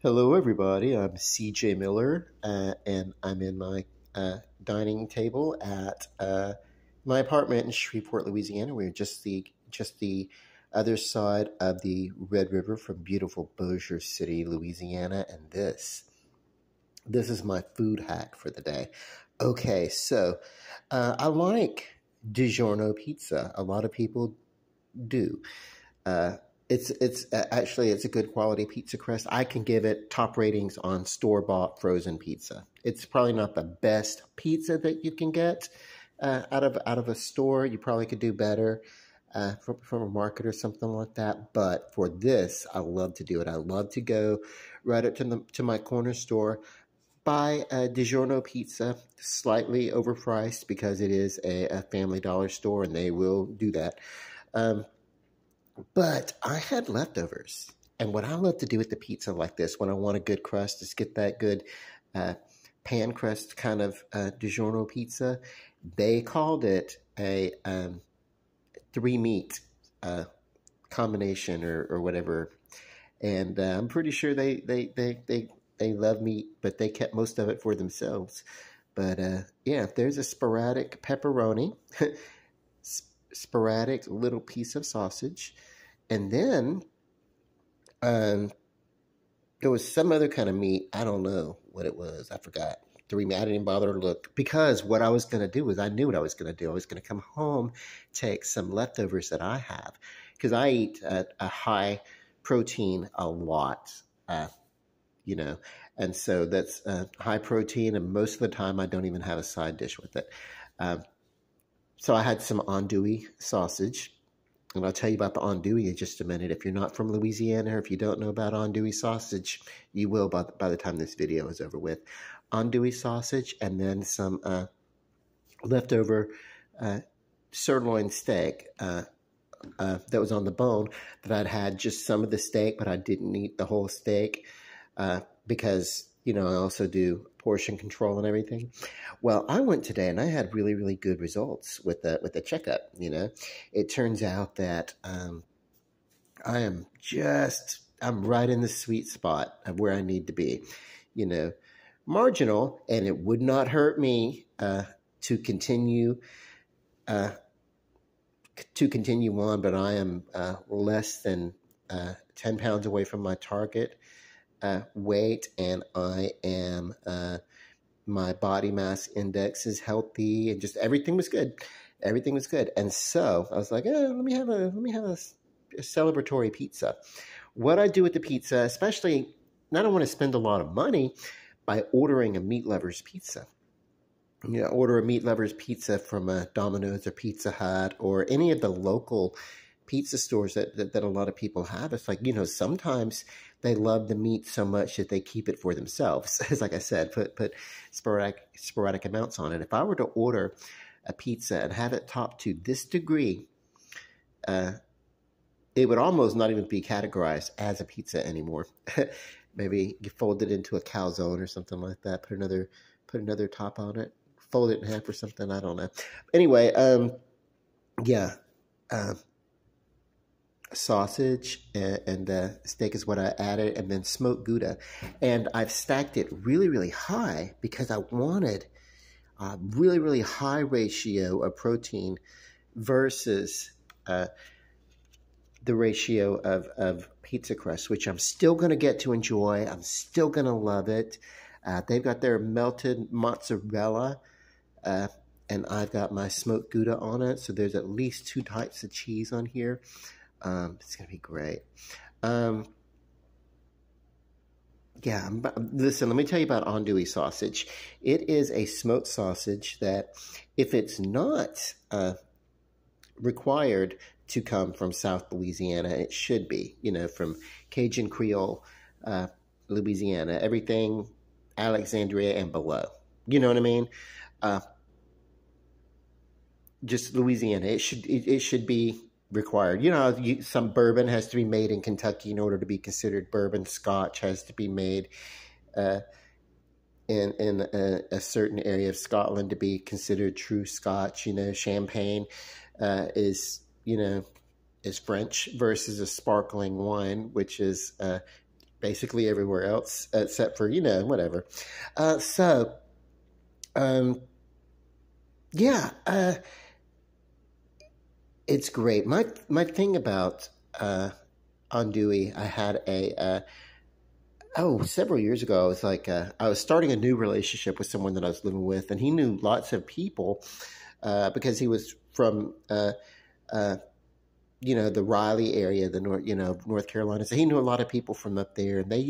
Hello, everybody. I'm CJ Miller, and I'm in my dining table at my apartment in Shreveport, Louisiana. We're just the other side of the Red River from beautiful Bossier City, Louisiana, and this is my food hack for the day. Okay, so I like DiGiorno pizza. A lot of people do. Uh, it's a good quality pizza crust. I can give it top ratings on store bought frozen pizza. It's probably not the best pizza that you can get out of a store. You probably could do better from a market or something like that. But for this, I love to do it. I love to go right up to my corner store, buy a DiGiorno pizza, slightly overpriced because it is a Family Dollar store, and they will do that. Um, but I had leftovers. And what I love to do with the pizza like this, when I want a good crust, is get that good uh, pan crust kind of DiGiorno pizza. They called it a three meat uh, combination or whatever. And I'm pretty sure they love meat, but they kept most of it for themselves. But yeah, if there's a sporadic pepperoni, sporadic little piece of sausage, and then um, there was some other kind of meat. I don't know what it was. I forgot. Three meat. I didn't even bother to look because what I was going to do was I knew what I was going to do. I was going to come home, take some leftovers that I have because I eat a high protein a lot, uh, you know, and so that's high protein. And most of the time, I don't even have a side dish with it. Um, so I had some andouille sausage, and I'll tell you about the andouille in just a minute. If you're not from Louisiana or if you don't know about andouille sausage, you will by the time this video is over with. Andouille sausage and then some leftover uh, sirloin steak that was on the bone that I'd had just some of the steak, but I didn't eat the whole steak because, I also do portion control and everything. Well, I went today and I had really, really good results with the checkup. It turns out that I'm right in the sweet spot of where I need to be. You know, marginal, and it would not hurt me to continue uh, on, but I am less than 10 pounds away from my target weight, and I am my body mass index is healthy, and just everything was good. Everything was good, and so I was like, let me have a celebratory pizza. What I do with the pizza, especially, I don't want to spend a lot of money by ordering a meat lover's pizza. Order a meat lover's pizza from a Domino's or Pizza Hut or any of the local pizza stores that a lot of people have. It's like, sometimes they love the meat so much that they keep it for themselves. It's like I said, put sporadic amounts on it. If I were to order a pizza and have it topped to this degree, it would almost not even be categorized as a pizza anymore. Maybe you fold it into a calzone or something like that. Put another top on it. Fold it in half or something. I don't know. Anyway, yeah. Sausage and steak is what I added, and then smoked Gouda. And I've stacked it really, really high because I wanted a really, really high ratio of protein versus the ratio of pizza crust, which I'm still going to get to enjoy. I'm still going to love it. They've got their melted mozzarella, and I've got my smoked Gouda on it. So there's at least two types of cheese on here. It's going to be great. Yeah, listen, let me tell you about andouille sausage. It is a smoked sausage that, if it's not required to come from South Louisiana, it should be, from Cajun Creole, Louisiana, everything Alexandria and below. You know what I mean? Just Louisiana. It should be required. Some bourbon has to be made in Kentucky in order to be considered bourbon. Scotch has to be made in a certain area of Scotland to be considered true Scotch. Champagne is French versus a sparkling wine, which is basically everywhere else except for, you know, whatever. So, um, yeah, it's great. My thing about Andouille, I had several years ago, I was like, I was starting a new relationship with someone that I was living with, and he knew lots of people because he was from, uh, you know, the Raleigh area, the North, you know, North Carolina. So he knew a lot of people from up there, and they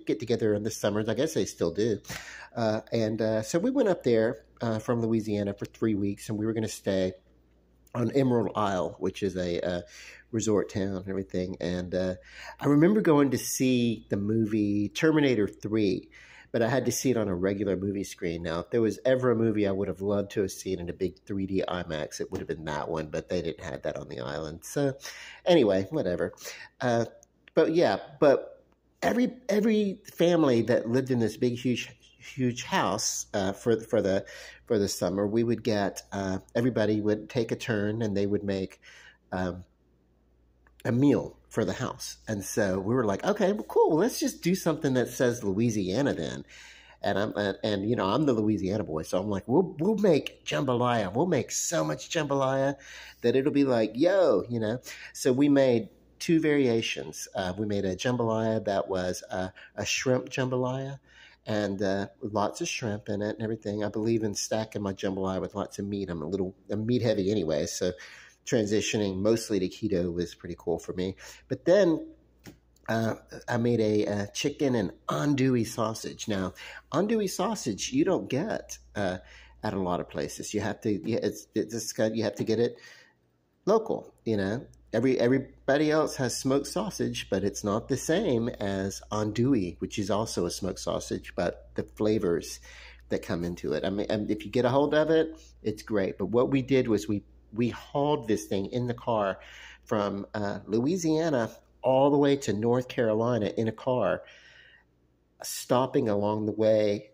get together in the summers. I guess they still do. So we went up there from Louisiana for 3 weeks, and we were going to stay on Emerald Isle, which is a resort town and everything. And I remember going to see the movie Terminator 3, but I had to see it on a regular movie screen. Now, if there was ever a movie I would have loved to have seen in a big 3D IMAX, it would have been that one, but they didn't have that on the island. So anyway, whatever. But yeah, but every family that lived in this big, huge house for the summer, we would get everybody would take a turn, and they would make a meal for the house. And so we were like, okay, well, cool. Let's just do something that says Louisiana then. And you know, I'm the Louisiana boy, so I'm like, we'll make jambalaya. We'll make so much jambalaya that it'll be like, yo, you know. So we made two variations. We made a jambalaya that was a shrimp jambalaya, and lots of shrimp in it and everything. I believe in stacking my jambalaya with lots of meat. I'm meat heavy anyway, so transitioning mostly to keto was pretty cool for me. But then I made a chicken and andouille sausage. Now, andouille sausage you don't get at a lot of places. You have to, you have to get it local. You know, everybody else has smoked sausage, but it's not the same as andouille, which is also a smoked sausage, but the flavors that come into it. I mean, if you get a hold of it, it's great. But what we did was we hauled this thing in the car from Louisiana all the way to North Carolina in a car, stopping along the way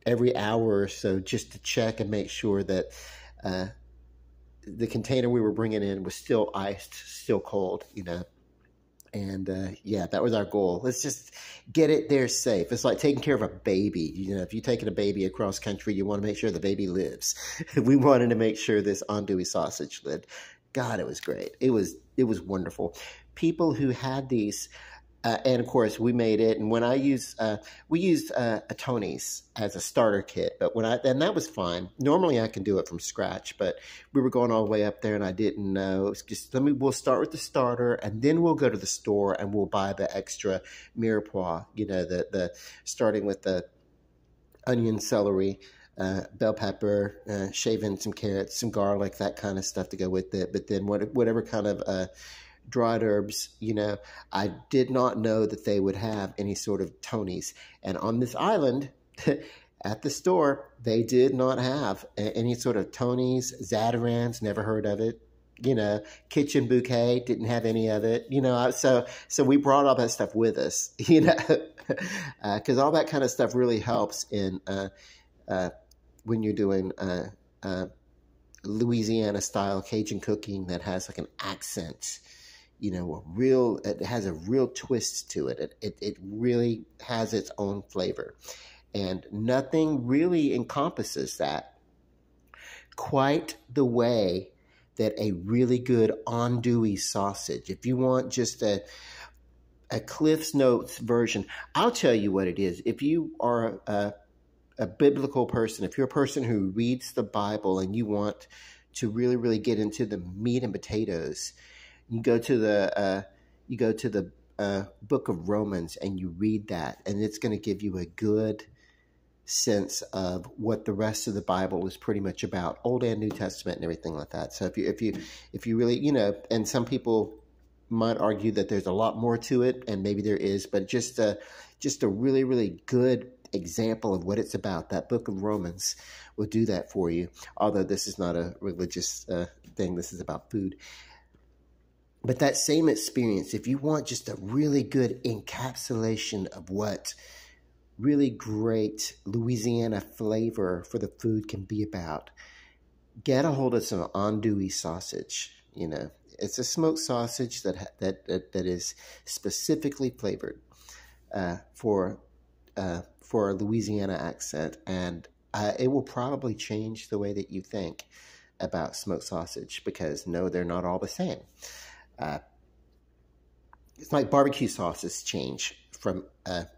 every hour or so just to check and make sure that the container we were bringing in was still iced, still cold, you know. And yeah, that was our goal. Let's just get it there safe. It's like taking care of a baby. You know, if you're taking a baby across country, you want to make sure the baby lives. We wanted to make sure this andouille sausage lived. God, it was great. It was wonderful. People who had these, and of course we made it. And when we used a Tony's as a starter kit, but and that was fine. Normally I can do it from scratch, but we were going all the way up there, and I didn't know. It's just we'll start with the starter, and then we'll go to the store and we'll buy the extra mirepoix. You know, the starting with the onion, celery, bell pepper, shave in some carrots, some garlic, that kind of stuff to go with it. But then whatever kind of dried herbs, you know, I did not know that they would have any sort of Tony's. And on this island, at the store, they did not have any sort of Tony's, Zatarain's, never heard of it. You know, Kitchen Bouquet didn't have any of it. You know, so we brought all that stuff with us. You know, because all that kind of stuff really helps in when you're doing Louisiana style Cajun cooking that has like an accent. You know, it has a real twist to it. It really has its own flavor. And nothing really encompasses that quite the way that a really good andouille sausage. If you want just a Cliff's Notes version, I'll tell you what it is. If you are a biblical person, if you're a person who reads the Bible and you want to really, really get into the meat and potatoes, you go to the book of Romans and you read that, and it's going to give you a good sense of what the rest of the Bible is pretty much about, Old and New Testament and everything like that. So if you really, you know, and some people might argue that there's a lot more to it, and maybe there is, but just a really, really good example of what it's about, that book of Romans will do that for you. Although this is not a religious thing, this is about food. But that same experience, if you want just a really good encapsulation of what really great Louisiana flavor for the food can be about, get a hold of some andouille sausage. You know, it's a smoked sausage that is specifically flavored. for a Louisiana accent, and it will probably change the way that you think about smoked sausage, because no, they're not all the same. It's like barbecue sauces change from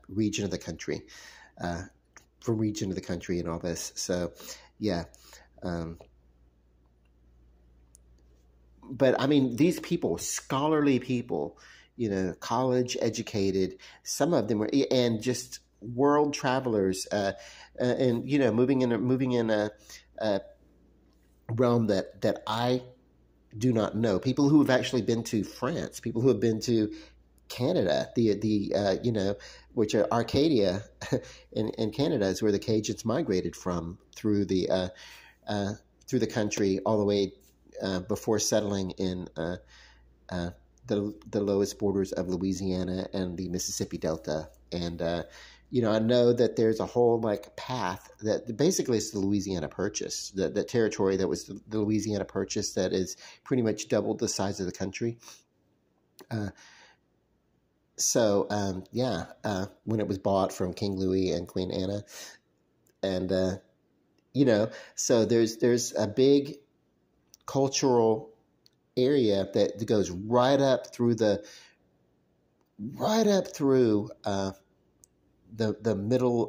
region of the country, and all this. So, yeah. But I mean, these people, scholarly people, college educated, some of them were, and just world travelers, and moving in a realm that I do not know. People who have actually been to France, people who have been to Canada, which are Arcadia in Canada is where the Cajuns migrated from through the country all the way before settling in the lowest borders of Louisiana and the Mississippi Delta. And I know that there's a whole path that basically is the Louisiana Purchase, the territory that was the Louisiana Purchase that is pretty much doubled the size of the country. When it was bought from King Louis and Queen Anna, and so there's a big cultural area that goes right up through the middle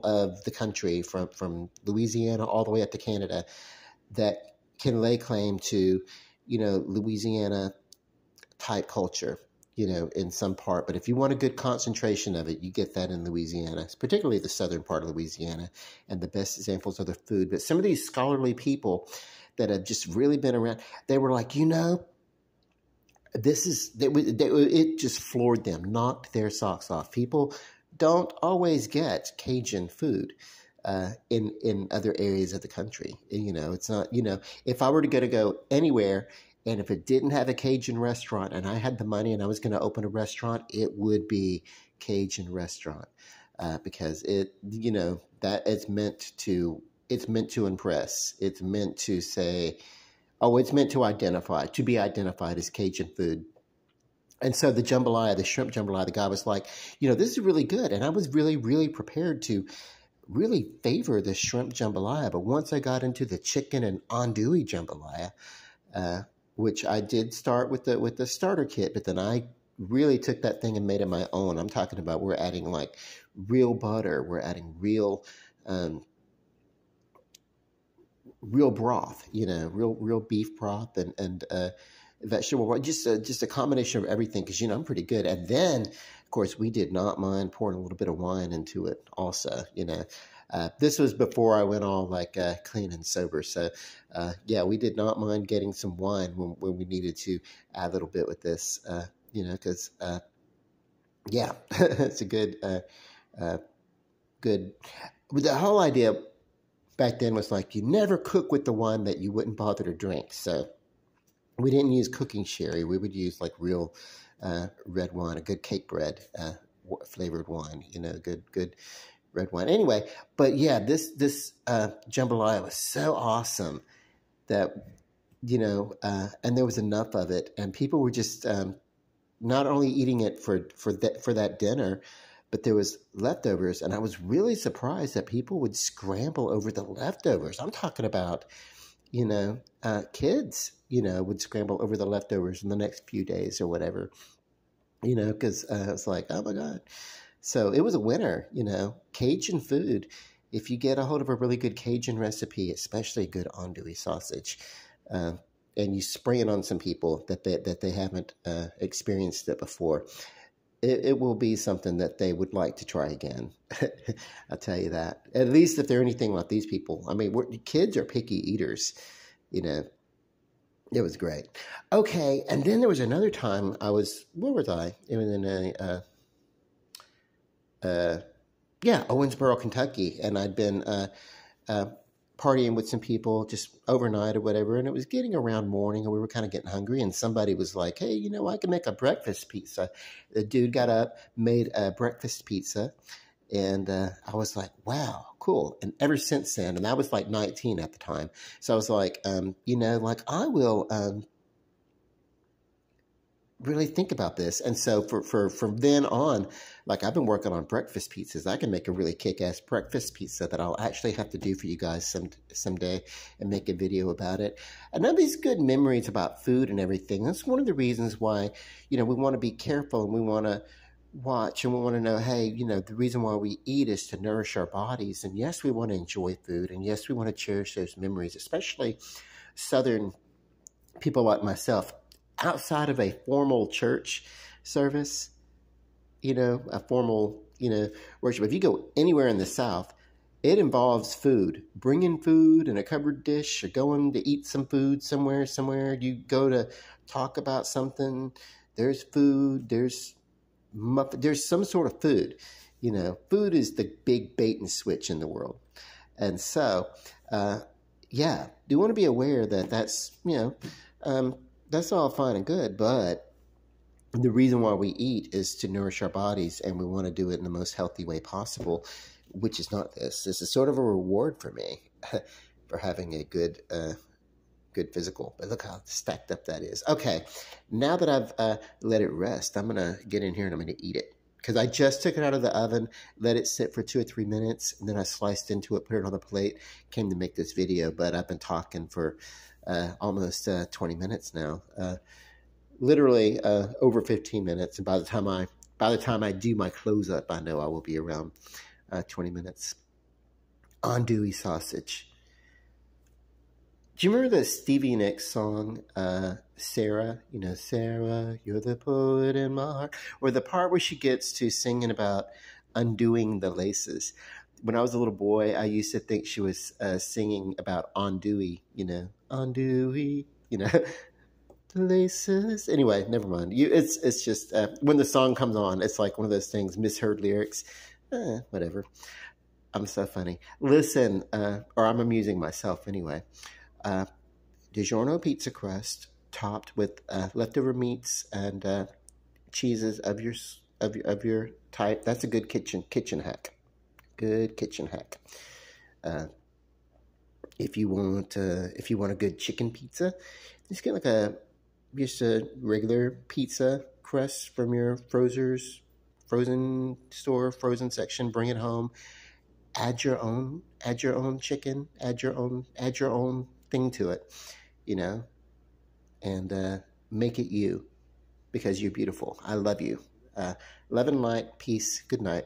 of the country, from Louisiana all the way up to Canada, that can lay claim to Louisiana type culture, in some part. But if you want a good concentration of it, you get that in Louisiana. It's particularly the southern part of Louisiana, and the best examples are the food. But some of these scholarly people that have just really been around, they were like, it just floored them, knocked their socks off. People don't always get Cajun food in other areas of the country. It's not, if I were to go anywhere, and if it didn't have a Cajun restaurant and I had the money and I was going to open a restaurant, it would be Cajun restaurant, because that it's meant to impress. It's meant to say, it's meant to be identified as Cajun food. And so the jambalaya, the shrimp jambalaya, the guy was like, this is really good. And I was really, really prepared to really favor the shrimp jambalaya. But once I got into the chicken and andouille jambalaya, which I did start with the starter kit, but then I really took that thing and made it my own. I'm talking about, we're adding real butter, we're adding real broth, real beef broth and vegetable broth, just a combination of everything, because I'm pretty good. And then, of course, we did not mind pouring a little bit of wine into it also. This was before I went all clean and sober. So, we did not mind getting some wine when we needed to add a little bit with this, because, it's a good, the whole idea back then was you never cook with the wine that you wouldn't bother to drink. So we didn't use cooking sherry. We would use real red wine, a good cake bread flavored wine, good red wine. Anyway, but yeah, this jambalaya was so awesome that, and there was enough of it, and people were just not only eating it for that dinner, but there was leftovers, and I was really surprised that people would scramble over the leftovers. I'm talking about, kids, would scramble over the leftovers in the next few days or whatever, because it's like, oh my God. So it was a winner, Cajun food. If you get a hold of a really good Cajun recipe, especially good andouille sausage, and you spray it on some people that they haven't experienced it before, it will be something that they would like to try again. I'll tell you that. At least if they're anything like these people. I mean, kids are picky eaters, It was great. Okay, and then there was another time where was I? It was in Owensboro, Kentucky, and I'd been partying with some people just overnight or whatever, and it was getting around morning, and we were kind of getting hungry, and somebody was like, hey, I can make a breakfast pizza. The dude got up, made a breakfast pizza, and I was like, wow, cool. And ever since then, and I was 19 at the time, so I was like, I will really think about this. And so from then on, like I've been working on breakfast pizzas. I can make a really kick-ass breakfast pizza that I'll actually have to do for you guys someday and make a video about it. And all these good memories about food and everything. That's one of the reasons why, we want to be careful and we want to watch and we want to know, hey, the reason why we eat is to nourish our bodies. And yes, we want to enjoy food. And yes, we want to cherish those memories, especially Southern people like myself. Outside of a formal church service, a formal, worship, if you go anywhere in the South, it involves food, bringing food in a covered dish or going to eat some food somewhere. You go to talk about something, there's food, there's some sort of food. Food is the big bait and switch in the world. And so, yeah, do want to be aware that that's all fine and good, but the reason why we eat is to nourish our bodies, and we want to do it in the most healthy way possible, which is not this. This is sort of a reward for me for having a good physical. But look how stacked up that is. Okay, now that I've let it rest, I'm going to get in here and I'm going to eat it. Because I just took it out of the oven, let it sit for 2 or 3 minutes, and then I sliced into it, put it on the plate, came to make this video. But I've been talking for almost 20 minutes now, literally over 15 minutes. And by the time I do my close up, I know I will be around 20 minutes. Andouille sausage. Do you remember the Stevie Nicks song, Sarah? Sarah, you're the poet in my heart. Or the part where she gets to singing about undoing the laces. When I was a little boy, I used to think she was singing about andouille, andouille, the laces. Anyway, never mind. It's just, when the song comes on, it's like one of those things, misheard lyrics. Whatever. I'm so funny. Listen, or I'm amusing myself anyway. DiGiorno pizza crust topped with leftover meats and cheeses of your type. That's a good kitchen hack. Good kitchen hack. If you want a good chicken pizza, just get like just a regular pizza crust from your frozen store, frozen section. Bring it home. Add your own chicken. Add your own thing to it, and make it you, because you're beautiful. I love you. Love and light. Peace. Good night.